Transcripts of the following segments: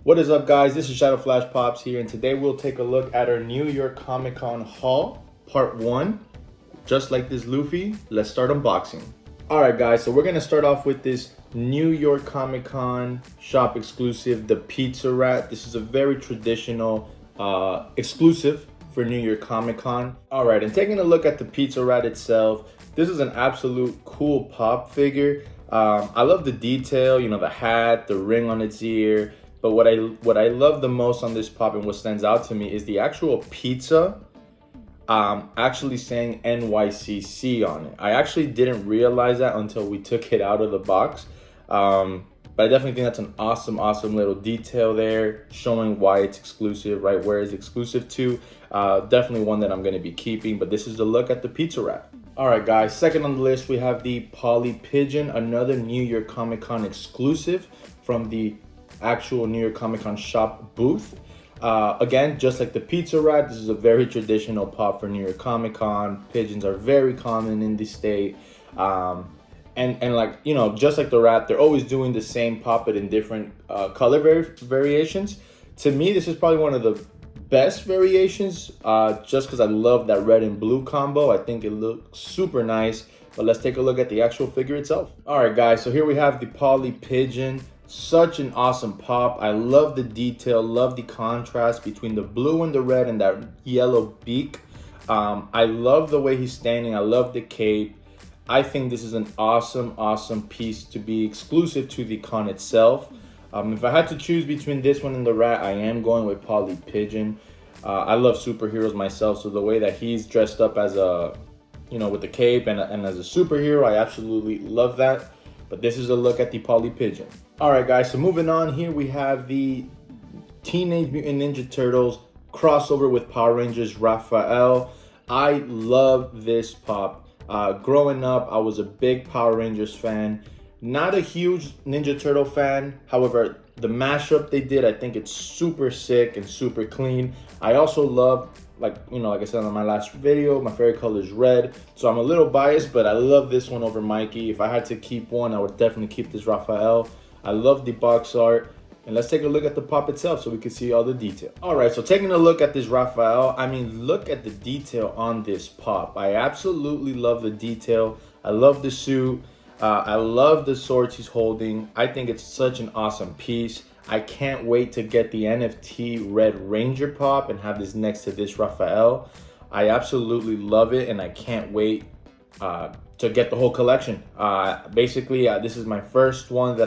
What is up, guys? This is Shadow Flash Pops here, and today we'll take a look at our New York Comic Con haul, part 1. Just like this Luffy, let's start unboxing. Alright guys, so we're going to start off with this New York Comic Con shop exclusive, the Pizza Rat. This is a very traditional exclusive for New York Comic Con. Alright, and taking a look at the Pizza Rat itself, this is an absolute cool pop figure. I love the detail, you know, the hat, the ring on its ear. But what I love the most on this pop and what stands out to me is the actual pizza actually saying NYCC on it. I actually didn't realize that until we took it out of the box. But I definitely think that's an awesome little detail there, showing why it's exclusive, right? Where it's exclusive to. Definitely one that I'm going to be keeping, but this is the look at the Pizza Rat. All right, guys, second on the list, we have the Polly Pigeon, another New York Comic Con exclusive from the actual New York Comic Con shop booth. Again, just like the Pizza Rat, this is a very traditional pop for New York Comic Con. Pigeons are very common in the state. And like, you know, just like the rat, they're always doing the same pop but in different color variations. To me, this is probably one of the best variations, just because I love that red and blue combo. I think it looks super nice. But let's take a look at the actual figure itself. All right, guys, so here we have the Polly Pigeon. Such an awesome pop. I love the detail, love the contrast between the blue and the red and that yellow beak. I love the way he's standing. I love the cape. I think this is an awesome piece to be exclusive to the con itself. If I had to choose between this one and the rat, I am going with Polly Pigeon. I love superheroes myself, so the way that he's dressed up as a, you know, with the cape and as a superhero, I absolutely love that. But this is a look at the Polly Pigeon. All right, guys, so moving on, here we have the Teenage Mutant Ninja Turtles crossover with Power Rangers Raphael. I love this pop. Growing up, I was a big Power Rangers fan. Not a huge Ninja Turtle fan. However, the mashup they did, I think it's super sick and super clean. I also love, like I said on my last video, my favorite color is red. So I'm a little biased, but I love this one over Mikey. If I had to keep one, I would definitely keep this Raphael. I love the box art. And let's take a look at the pop itself so we can see all the detail. All right, so taking a look at this Raphael, I mean, look at the detail on this pop. I absolutely love the detail. I love the suit. I love the swords he's holding. I think it's such an awesome piece. I can't wait to get the NFT Red Ranger pop and have this next to this Raphael. I absolutely love it, and I can't wait to get the whole collection. Basically, this is my first one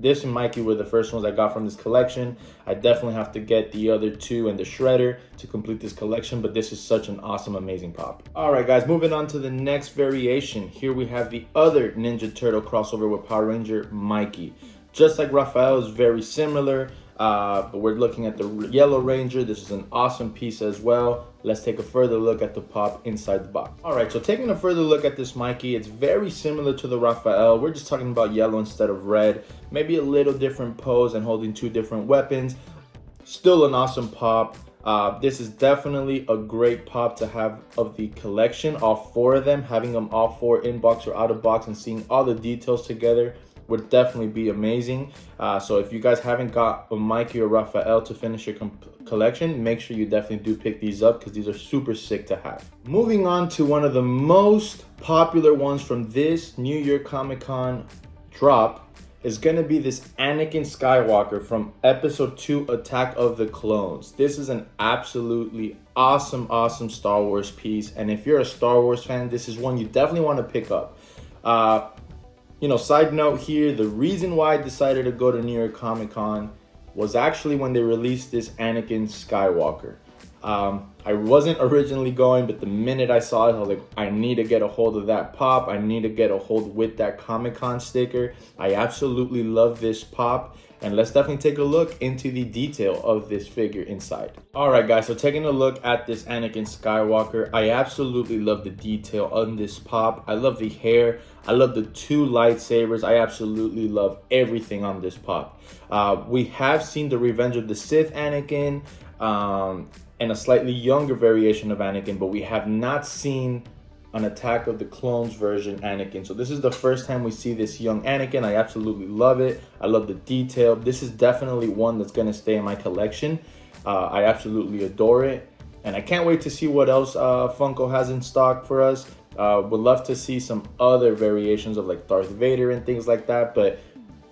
this and Mikey were the first ones I got from this collection. I definitely have to get the other two and the Shredder to complete this collection, but this is such an awesome, amazing pop. All right, guys, moving on to the next variation. Here we have the other Ninja Turtle crossover with Power Ranger Mikey. Just like Raphael, is very similar, but we're looking at the Yellow Ranger. This is an awesome piece as well. Let's take a further look at the pop inside the box. All right, so taking a further look at this Mikey, it's very similar to the Raphael. We're just talking about yellow instead of red. Maybe a little different pose and holding two different weapons. Still an awesome pop. This is definitely a great pop to have of the collection, all four of them. Having them all four in box or out of box and seeing all the details together would definitely be amazing. So if you guys haven't got a Mikey or Raphael to finish your collection, make sure you definitely do pick these up because these are super sick to have. Moving on to one of the most popular ones from this New York Comic Con drop is gonna be this Anakin Skywalker from Episode 2 Attack of the Clones. This is an absolutely awesome Star Wars piece, and if you're a Star Wars fan, this is one you definitely want to pick up. Side note here, the reason why I decided to go to New York Comic Con was actually when they released this Anakin Skywalker. I wasn't originally going, but the minute I saw it, I was like, I need to get a hold of that pop. I need to get a hold with that Comic Con sticker. I absolutely love this pop. And let's definitely take a look into the detail of this figure inside. All right, guys, so taking a look at this Anakin Skywalker, I absolutely love the detail on this pop. I love the hair. I love the two lightsabers. I absolutely love everything on this pop. We have seen the Revenge of the Sith Anakin and a slightly younger variation of Anakin, but we have not seen an Attack of the Clones version Anakin. So this is the first time we see this young Anakin. I absolutely love it. I love the detail. This is definitely one that's gonna stay in my collection. I absolutely adore it. And I can't wait to see what else Funko has in stock for us. Would love to see some other variations of like Darth Vader and things like that. But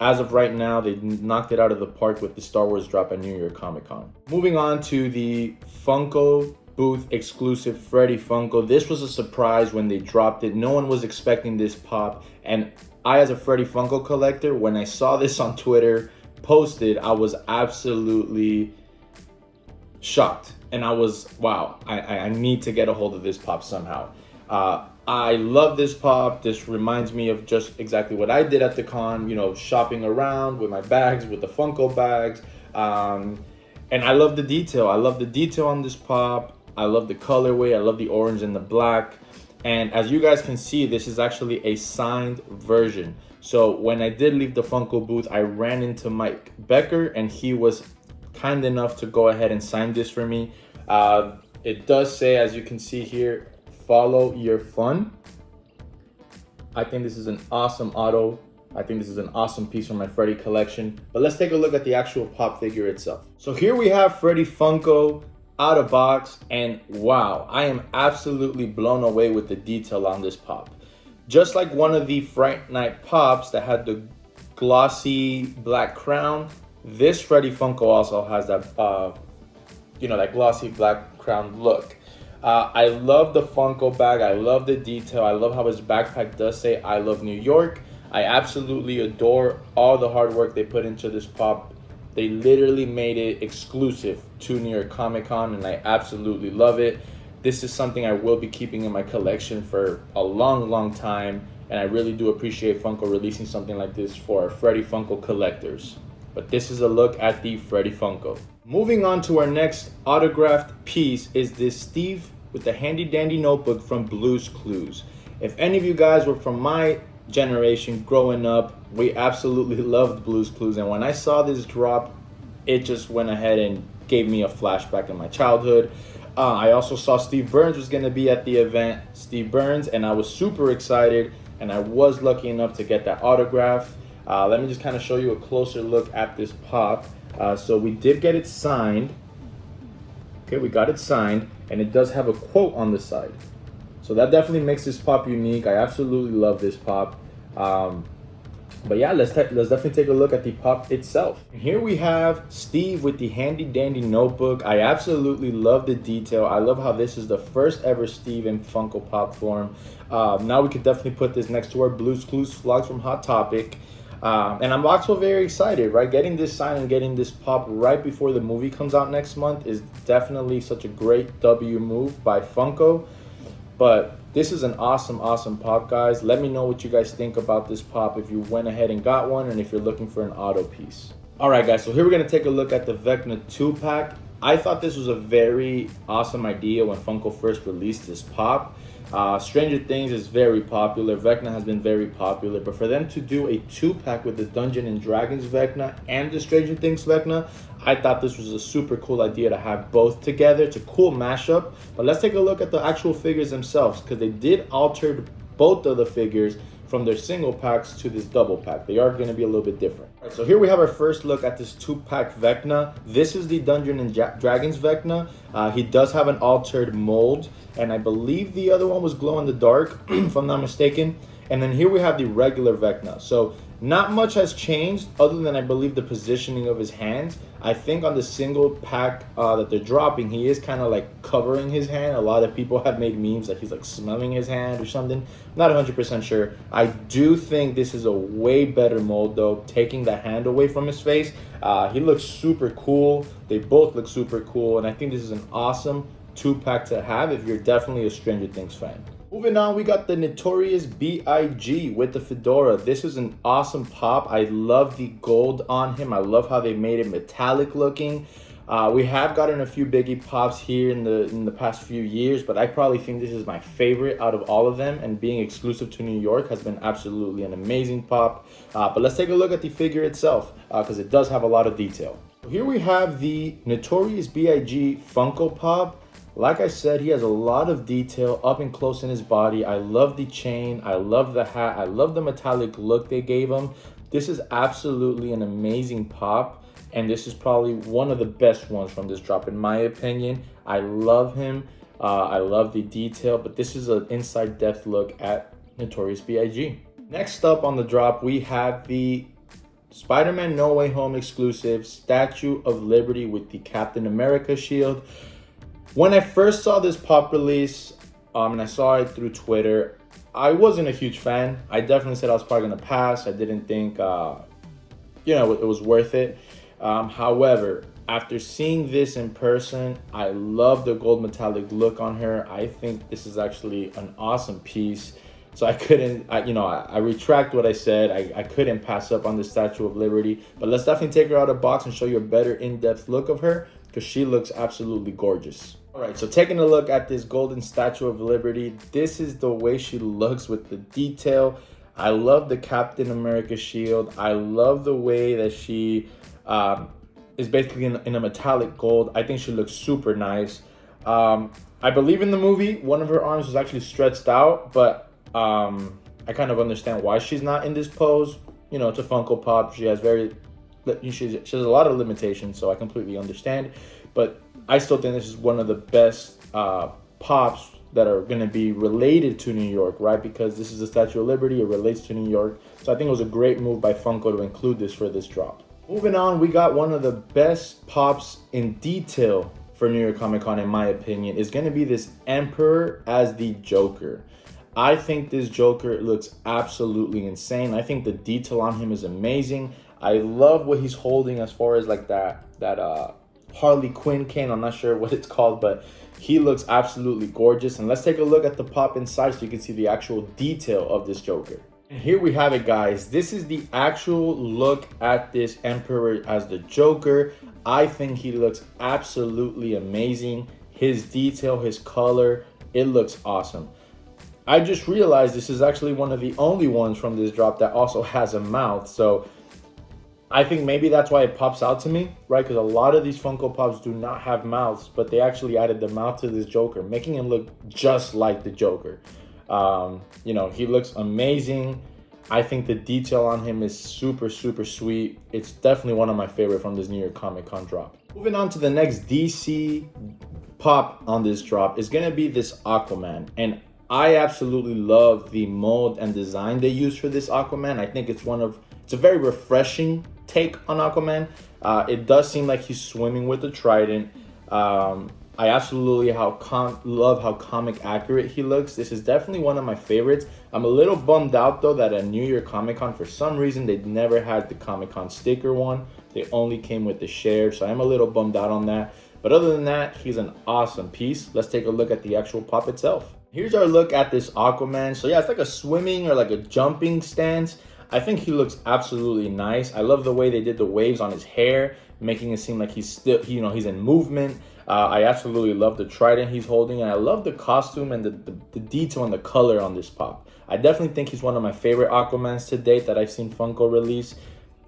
as of right now, they knocked it out of the park with the Star Wars drop at New York Comic Con. Moving on to the Funko booth exclusive Freddy Funko. This was a surprise when they dropped it. No one was expecting this pop. And I, as a Freddy Funko collector, when I saw this on Twitter posted, I was absolutely shocked. And I was, wow, I need to get a hold of this pop somehow. I love this pop. This reminds me of just exactly what I did at the con, you know, shopping around with my bags, with the Funko bags. And I love the detail. I love the detail on this pop. I love the colorway. I love the orange and the black. And as you guys can see, this is actually a signed version. So when I did leave the Funko booth, I ran into Mike Becker and he was kind enough to go ahead and sign this for me. It does say, as you can see here, follow your fun. I think this is an awesome auto. I think this is an awesome piece from my Freddy collection. But let's take a look at the actual pop figure itself. So here we have Freddy Funko out of box, and wow, I am absolutely blown away with the detail on this pop. Just like one of the Fright Night pops that had the glossy black crown, this Freddy Funko also has that, you know, that glossy black crown look. I love the Funko bag. I love the detail. I love how his backpack does say, I love New York. I absolutely adore all the hard work they put into this pop. They literally made it exclusive to New York Comic Con, and I absolutely love it. This is something I will be keeping in my collection for a long, long time, and I really do appreciate Funko releasing something like this for our Freddy Funko collectors. But this is a look at the Freddy Funko. Moving on to our next autographed piece is this Steve with the handy dandy notebook from Blue's Clues. If any of you guys were from my generation growing up, we absolutely loved Blue's Clues, and when I saw this drop, it just went ahead and gave me a flashback in my childhood. I also saw Steve Burns was going to be at the event, Steve Burns, and I was super excited, and I was lucky enough to get that autograph. Let me just kind of show you a closer look at this pop. So we did get it signed. Okay, we got it signed, and it does have a quote on the side. So that definitely makes this pop unique. I absolutely love this pop. But yeah, let's definitely take a look at the pop itself. Here we have Steve with the handy dandy notebook. I absolutely love the detail. I love how this is the first ever Steve in Funko Pop form. Now we could definitely put this next to our Blue's Clues vlogs from Hot Topic. And I'm also very excited, right? Getting this signed and getting this pop right before the movie comes out next month is definitely such a great W move by Funko. But this is an awesome, awesome pop, guys. Let me know what you guys think about this pop, if you went ahead and got one, and if you're looking for an auto piece. All right, guys, so here we're going to take a look at the Vecna 2-pack. I thought this was a very awesome idea when Funko first released this pop. Stranger Things is very popular. Vecna has been very popular. But for them to do a 2-pack with the Dungeons and Dragons Vecna and the Stranger Things Vecna, I thought this was a super cool idea to have both together. It's a cool mashup. But let's take a look at the actual figures themselves, because they did alter both of the figures from their single packs to this double pack. They are going to be a little bit different. All right, so here we have our first look at this 2-pack Vecna. This is the Dungeons and Dragons Vecna. He does have an altered mold, and I believe the other one was glow in the dark, if I'm not mistaken. And then here we have the regular Vecna. So not much has changed other than I believe the positioning of his hands. I think on the single pack that they're dropping, he is kind of like covering his hand. A lot of people have made memes that he's like smelling his hand or something. Not 100% sure. I do think this is a way better mold though, taking the hand away from his face. He looks super cool. They both look super cool, and I think this is an awesome 2-pack to have if you're definitely a Stranger Things fan. Moving on, we got the Notorious B.I.G. with the fedora. This is an awesome pop. I love the gold on him. I love how they made it metallic looking. We have gotten a few Biggie pops here in the past few years, but I probably think this is my favorite out of all of them, and being exclusive to New York has been absolutely an amazing pop. But let's take a look at the figure itself, because it does have a lot of detail. Here we have the Notorious B.I.G. Funko Pop. Like I said, he has a lot of detail up and close in his body. I love the chain. I love the hat. I love the metallic look they gave him. This is absolutely an amazing pop. And this is probably one of the best ones from this drop, in my opinion. I love him. I love the detail. But this is an inside depth look at Notorious B.I.G. Next up on the drop, we have the Spider-Man No Way Home exclusive Statue of Liberty with the Captain America shield. When I first saw this pop release, and I saw it through Twitter, I wasn't a huge fan. I definitely said I was probably gonna pass. I didn't think, it was worth it. However, after seeing this in person, I love the gold metallic look on her. I think this is actually an awesome piece. So I retract what I said. I couldn't pass up on the Statue of Liberty. But let's definitely take her out of the box and show you a better in-depth look of her, because she looks absolutely gorgeous. All right, so taking a look at this golden Statue of Liberty, this is the way she looks with the detail. I love the Captain America shield. I love the way that she is basically in a metallic gold. I think she looks super nice. I believe in the movie, one of her arms was actually stretched out, but I kind of understand why she's not in this pose. You know, it's a Funko Pop. She has she has a lot of limitations, so I completely understand. But I still think this is one of the best pops that are going to be related to New York, right? Because this is the Statue of Liberty, it relates to New York. So I think it was a great move by Funko to include this for this drop. Moving on, we got one of the best pops in detail for New York Comic Con, in my opinion, is going to be this Emperor as the Joker. I think this Joker looks absolutely insane. I think the detail on him is amazing. I love what he's holding as far as like that Harley Quinn cane. I'm not sure what it's called, but he looks absolutely gorgeous. And let's take a look at the pop inside so you can see the actual detail of this Joker. And here we have it, guys. This is the actual look at this Emperor as the Joker. I think he looks absolutely amazing. His detail, his color, it looks awesome. I just realized this is actually one of the only ones from this drop that also has a mouth. So I think maybe that's why it pops out to me, right? Because a lot of these Funko Pops do not have mouths, but they actually added the mouth to this Joker, making him look just like the Joker. He looks amazing. I think the detail on him is super, super sweet. It's definitely one of my favorite from this New York Comic Con drop. Moving on to the next DC pop on this drop is going to be this Aquaman. And I absolutely love the mold and design they use for this Aquaman. I think it's a very refreshing take on Aquaman. It does seem like he's swimming with a trident. I absolutely love how comic accurate he looks. This is definitely one of my favorites. I'm a little bummed out though that at New York Comic Con, for some reason, they never had the Comic Con sticker one. They only came with the share, so I'm a little bummed out on that. But other than that, he's an awesome piece. Let's take a look at the actual pop itself. Here's our look at this Aquaman. So yeah, it's like a swimming or like a jumping stance. I think he looks absolutely nice. I love the way they did the waves on his hair, making it seem like he's still, he's in movement. I absolutely love the trident he's holding, and I love the costume and the detail and the color on this pop. I definitely think he's one of my favorite Aquamans to date that I've seen Funko release.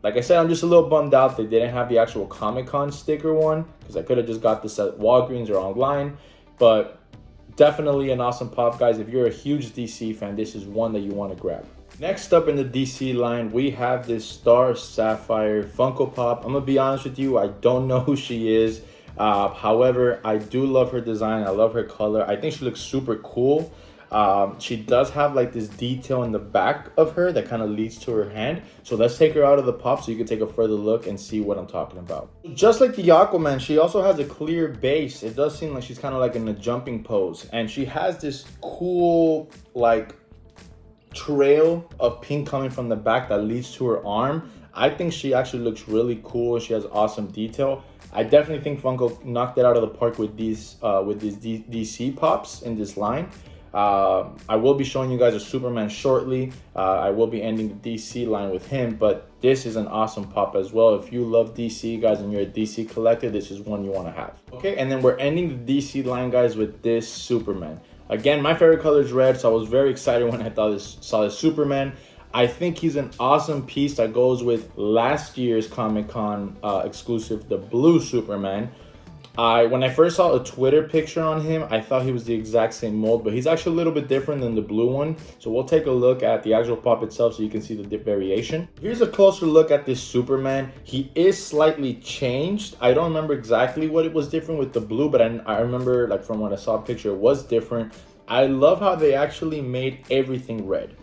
Like I said, I'm just a little bummed out they didn't have the actual Comic-Con sticker one, because I could have just got this at Walgreens or online. But definitely an awesome pop, guys. If you're a huge DC fan, this is one that you want to grab. Next up in the DC line, we have this Star Sapphire Funko Pop. I'm going to be honest with you, I don't know who she is. However, I do love her design. I love her color. I think she looks super cool. She does have like this detail in the back of her that kind of leads to her hand. So let's take her out of the pop so you can take a further look and see what I'm talking about. Just like the Aquaman, she also has a clear base. It does seem like she's kind of like in a jumping pose. And she has this cool like trail of pink coming from the back that leads to her arm. I think she actually looks really cool. She has awesome detail. I definitely think Funko knocked it out of the park with these DC pops in this line. I will be showing you guys a Superman shortly. I will be ending the DC line with him, but this is an awesome pop as well. If you love DC, guys, and you're a DC collector, this is one you want to have. Okay, and then we're ending the DC line, guys, with this Superman. Again, my favorite color is red, so I was very excited when I saw this Superman. I think he's an awesome piece that goes with last year's Comic-Con exclusive, the blue Superman. When I first saw a Twitter picture on him, I thought he was the exact same mold, but he's actually a little bit different than the blue one. So we'll take a look at the actual pop itself so you can see the variation. Here's a closer look at this Superman. He is slightly changed. I don't remember exactly what it was different with the blue, but I remember, like, from when I saw a picture, it was different. I love how they actually made everything red.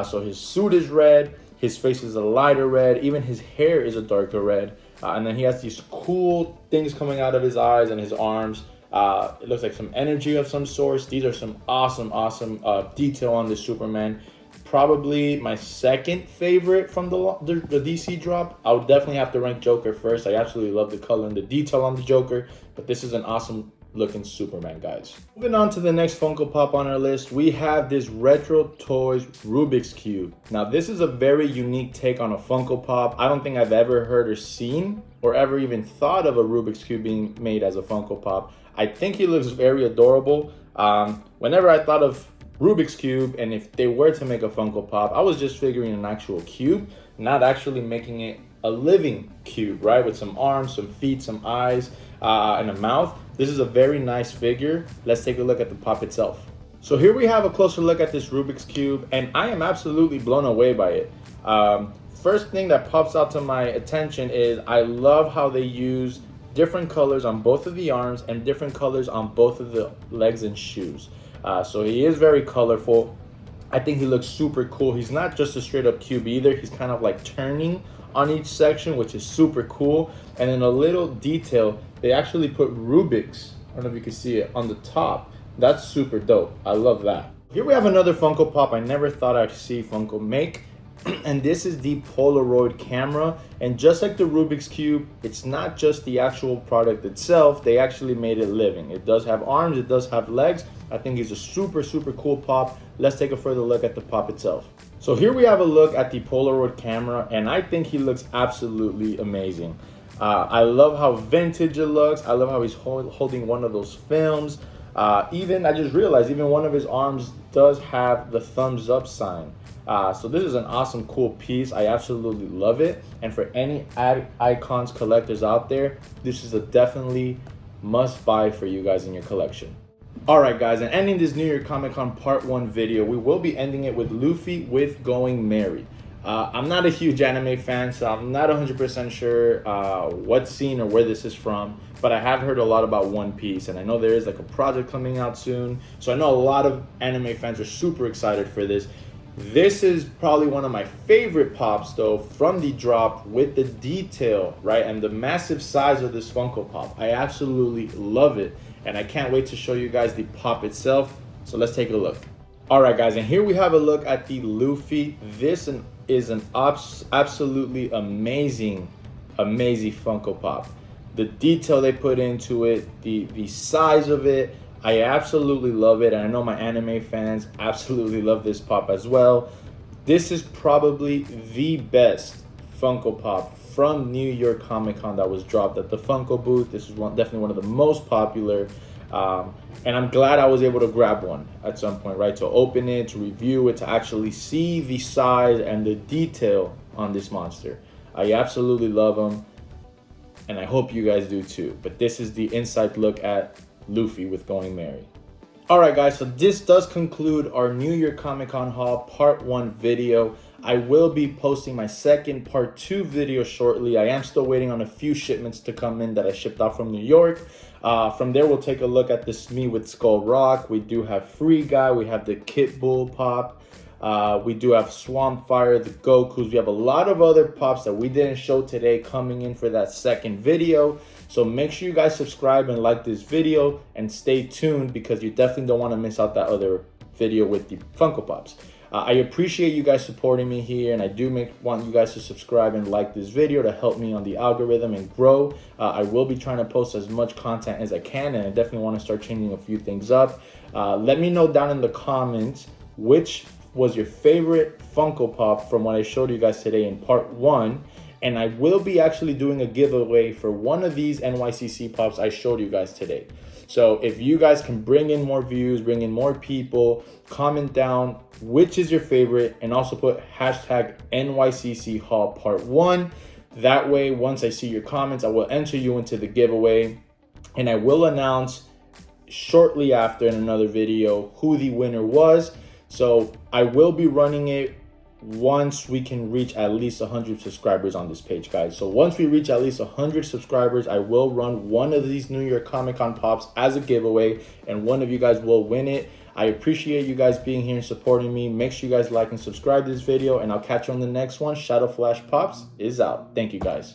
So his suit is red, his face is a lighter red, even his hair is a darker red. And then he has these cool things coming out of his eyes and his arms. It looks like some energy of some sort. These are some awesome detail on this Superman. Probably my second favorite from the DC drop. I would definitely have to rank Joker first. I absolutely love the color and the detail on the Joker, but this is an awesome looking Superman, guys. Moving on to the next Funko Pop on our list, we have this Retro Toys Rubik's Cube. Now, this is a very unique take on a Funko Pop. I don't think I've ever heard or seen or ever even thought of a Rubik's Cube being made as a Funko Pop. I think he looks very adorable. Whenever I thought of Rubik's Cube, and if they were to make a Funko Pop, I was just figuring an actual cube, not actually making it a living cube, right? With some arms, some feet, some eyes, and a mouth. This is a very nice figure. Let's take a look at the pop itself. So here we have a closer look at this Rubik's Cube, and I am absolutely blown away by it. First thing that pops out to my attention is I love how they use different colors on both of the arms and different colors on both of the legs and shoes. So he is very colorful. I think he looks super cool. He's not just a straight up cube either. He's kind of like turning on each section, which is super cool. And then a little detail, they actually put Rubik's, I don't know if you can see it, on the top. That's super dope. I love that. Here we have another Funko Pop I never thought I'd see Funko make. And this is the Polaroid camera. And just like the Rubik's Cube, it's not just the actual product itself. They actually made it living. It does have arms, it does have legs. I think he's a super cool pop. Let's take a further look at the pop itself. So here we have a look at the Polaroid camera, and I think he looks absolutely amazing. I love how vintage it looks. I love how he's holding one of those films. Even, I just realized, even one of his arms does have the thumbs up sign. So this is an awesome, cool piece. I absolutely love it. And for any icons collectors out there, this is a definitely must buy for you guys in your collection. Alright guys, and ending this New York Comic Con Part 1 video, we will be ending it with Luffy with Going Merry. I'm not a huge anime fan, so I'm not 100% sure what scene or where this is from, but I have heard a lot about One Piece, and I know there is like a project coming out soon, so I know a lot of anime fans are super excited for this. This is probably one of my favorite pops though from the drop, with the detail, right, and the massive size of this Funko Pop. I absolutely love it, and I can't wait to show you guys the pop itself, so let's take a look. Alright guys, and here we have a look at the Luffy. This is an absolutely amazing Funko Pop. The detail they put into it, the size of it, I absolutely love it, and I know my anime fans absolutely love this pop as well. This is probably the best Funko Pop from New York Comic Con that was dropped at the Funko booth. This is definitely one of the most popular, and I'm glad I was able to grab one at some point, right? To open it, to review it, to actually see the size and the detail on this monster. I absolutely love him, and I hope you guys do too. But this is the inside look at Luffy with Going Merry. Alright guys, so this does conclude our New York Comic Con haul part 1 video. I will be posting my second part 2 video shortly. I am still waiting on a few shipments to come in that I shipped out from New York. From there, we'll take a look at this Me with Skull Rock. We do have Free Guy. We have the Kit Bull pop. We do have Swamp Fire, the Gokus. We have a lot of other pops that we didn't show today coming in for that second video. So make sure you guys subscribe and like this video and stay tuned, because you definitely don't want to miss out that other video with the Funko Pops. I appreciate you guys supporting me here, and I do want you guys to subscribe and like this video to help me on the algorithm and grow. I will be trying to post as much content as I can, and I definitely want to start changing a few things up. Let me know down in the comments which was your favorite Funko Pop from what I showed you guys today in part 1. And I will be actually doing a giveaway for one of these NYCC Pops I showed you guys today. So if you guys can bring in more views, bring in more people, comment down which is your favorite, and also put hashtag NYCC Haul Part 1. That way, once I see your comments, I will enter you into the giveaway. and I will announce shortly after in another video who the winner was. So I will be running it once we can reach at least 100 subscribers on this page, guys. So once we reach at least 100 subscribers, I will run one of these New York Comic Con pops as a giveaway, and one of you guys will win it. I appreciate you guys being here and supporting me. Make sure you guys like and subscribe to this video, and I'll catch you on the next one. Shadow Flash Pops is out. Thank you, guys.